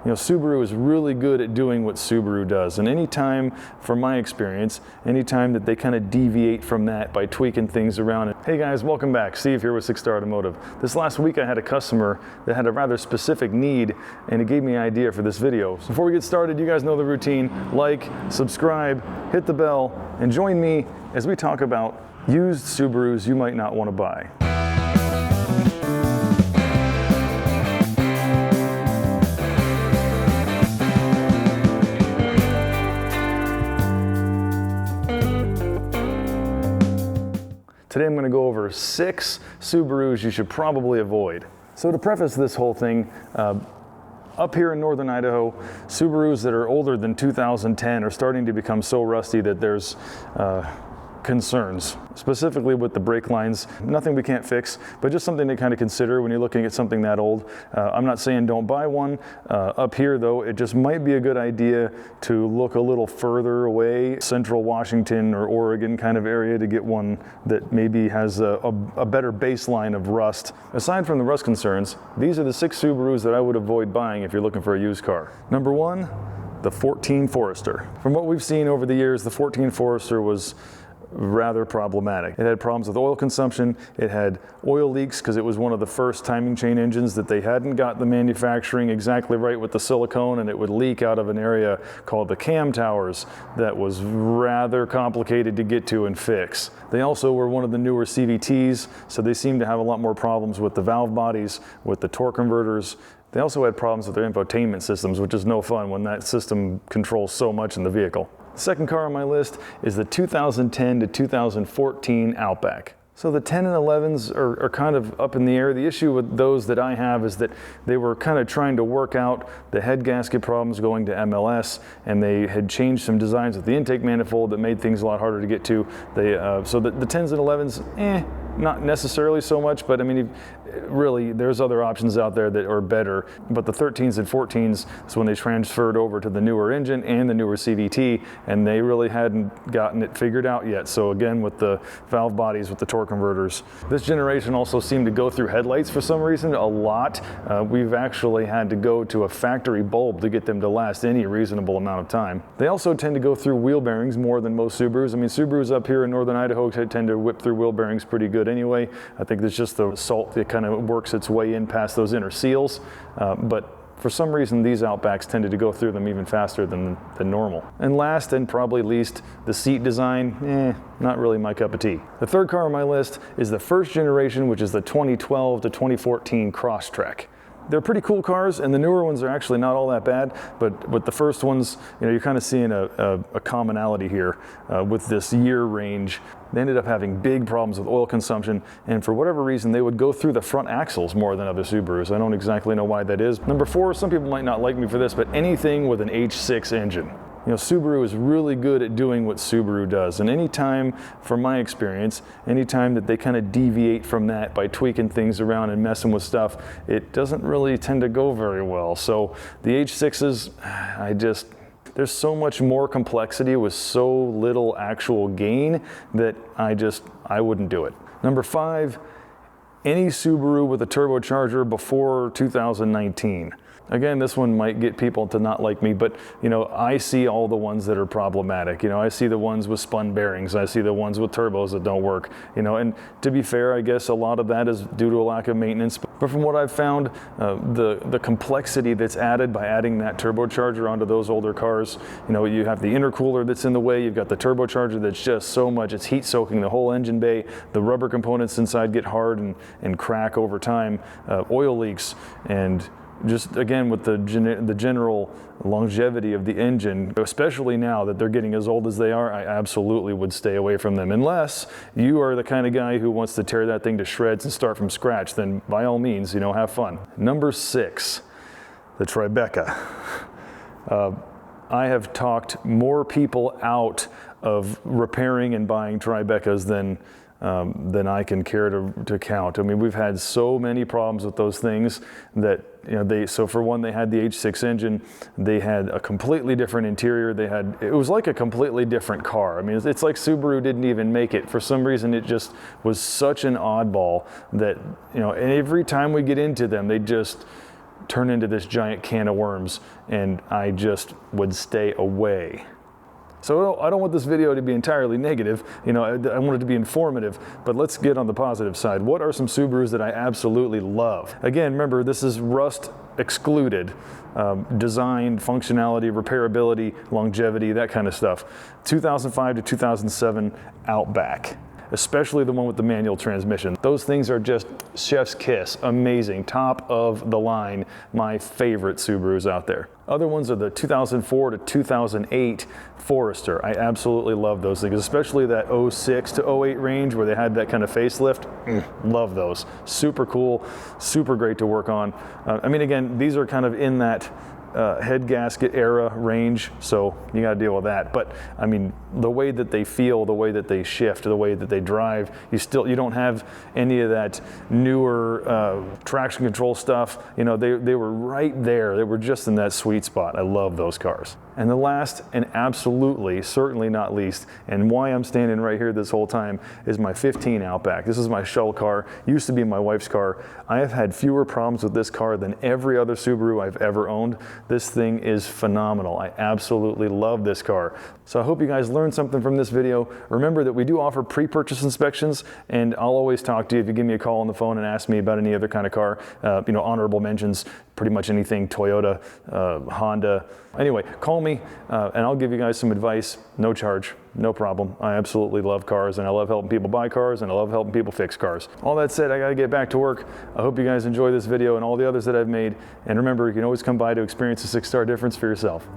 You know, Subaru is really good at doing what Subaru does, and anytime, from my experience, anytime that they kind of deviate from that by tweaking things around. Hey guys, welcome back. Steve here with 6 Star Automotive. This last week I had a customer that had a rather specific need, and it gave me an idea for this video. So before we get started, you guys know the routine. Like, subscribe, hit the bell, and join me as we talk about used Subarus you might not want to buy. Today I'm going to go over 6 Subarus you should probably avoid. So to preface this whole thing, up here in northern Idaho, Subarus that are older than 2010 are starting to become so rusty that there's concerns, specifically with the brake lines. Nothing we can't fix, but just something to kind of consider when you're looking at something that old. I'm not saying don't buy one. Up here though, it just might be a good idea to look a little further away, central Washington or Oregon kind of area, to get one that maybe has a better baseline of rust. Aside from the rust concerns, these are the 6 Subarus that I would avoid buying if you're looking for a used car. Number 1, the 14 Forester. From what we've seen over the years, the 14 Forester was rather problematic. It had problems with oil consumption. It had oil leaks because it was one of the first timing chain engines that they hadn't got the manufacturing exactly right with the silicone, and it would leak out of an area called the cam towers that was rather complicated to get to and fix. They also were one of the newer CVTs, so they seemed to have a lot more problems with the valve bodies, with the torque converters. They also had problems with their infotainment systems, which is no fun when that system controls so much in the vehicle. The second car on my list is the 2010 to 2014 Outback. So the 10 and 11s are kind of up in the air. The issue with those that I have is that they were kind of trying to work out the head gasket problems going to MLS, and they had changed some designs with the intake manifold that made things a lot harder to get to. So the 10s and 11s, not necessarily so much, but I mean, really, there's other options out there that are better. But the 13s and 14s is when they transferred over to the newer engine and the newer CVT, and they really hadn't gotten it figured out yet. So again, with the valve bodies, with the torque converters. This generation also seemed to go through headlights for some reason a lot. We've actually had to go to a factory bulb to get them to last any reasonable amount of time. They also tend to go through wheel bearings more than most Subarus. I mean, Subarus up here in northern Idaho tend to whip through wheel bearings pretty good anyway. I think there's just the salt that kind of works its way in past those inner seals, but for some reason these Outbacks tended to go through them even faster than normal. And last and probably least, the seat design, not really my cup of tea. The third car on my list is the first generation, which is the 2012 to 2014 Crosstrek. They're pretty cool cars, and the newer ones are actually not all that bad, but with the first ones, you know, you're kind of seeing a commonality here with this year range. They ended up having big problems with oil consumption, and for whatever reason, they would go through the front axles more than other Subarus. I don't exactly know why that is. Number 4, some people might not like me for this, but anything with an H6 engine. You know, Subaru is really good at doing what Subaru does, and anytime, from my experience, anytime that they kind of deviate from that by tweaking things around and messing with stuff, it doesn't really tend to go very well. So the H6s, there's so much more complexity with so little actual gain that I wouldn't do it. Number 5, any Subaru with a turbocharger before 2019. Again, this one might get people to not like me, but you know, I see all the ones that are problematic. You know, I see the ones with spun bearings. I see the ones with turbos that don't work. You know, and to be fair, I guess a lot of that is due to a lack of maintenance. But from what I've found, the complexity that's added by adding that turbocharger onto those older cars, you know, you have the intercooler that's in the way. You've got the turbocharger that's just so much. It's heat soaking the whole engine bay. The rubber components inside get hard and crack over time. Oil leaks, and just again with the general longevity of the engine, especially now that they're getting as old as they are, I absolutely would stay away from them. Unless you are the kind of guy who wants to tear that thing to shreds and start from scratch, then by all means, you know, have fun. Number 6, the Tribeca. I have talked more people out of repairing and buying Tribecas than I can care to count. I mean, we've had so many problems with those things that, you know, so for one, they had the H6 engine, they had a completely different interior, it was like a completely different car. I mean, it's like Subaru didn't even make it. For some reason, it just was such an oddball that, you know, and every time we get into them, they just turn into this giant can of worms, and I just would stay away. So I don't want this video to be entirely negative, you know, I want it to be informative, but let's get on the positive side. What are some Subarus that I absolutely love? Again, remember, this is rust excluded. Design, functionality, repairability, longevity, that kind of stuff. 2005 to 2007 Outback, especially the one with the manual transmission. Those things are just chef's kiss, amazing, top of the line, my favorite Subarus out there. Other ones are the 2004 to 2008 Forester. I absolutely love those things, especially that 06 to 08 range where they had that kind of facelift. Love those. Super cool, super great to work on. I mean, again, these are kind of in that head gasket era range, so you got to deal with that. But I mean, the way that they feel, the way that they shift, the way that they drive, you don't have any of that newer traction control stuff. You know, they were right there. They were just in that sweet spot. I love those cars. And the last, and absolutely, certainly not least, and why I'm standing right here this whole time, is my 15 Outback. This is my shell car. Used to be my wife's car. I have had fewer problems with this car than every other Subaru I've ever owned. This thing is phenomenal. I absolutely love this car. So I hope you guys learned something from this video. Remember that we do offer pre-purchase inspections, and I'll always talk to you if you give me a call on the phone and ask me about any other kind of car. You know, honorable mentions, pretty much anything, Toyota, Honda. Anyway, call me and I'll give you guys some advice, no charge, no problem. I absolutely love cars, and I love helping people buy cars, and I love helping people fix cars. All that said, I gotta get back to work. I hope you guys enjoy this video and all the others that I've made. And remember, you can always come by to experience a 6-star difference for yourself.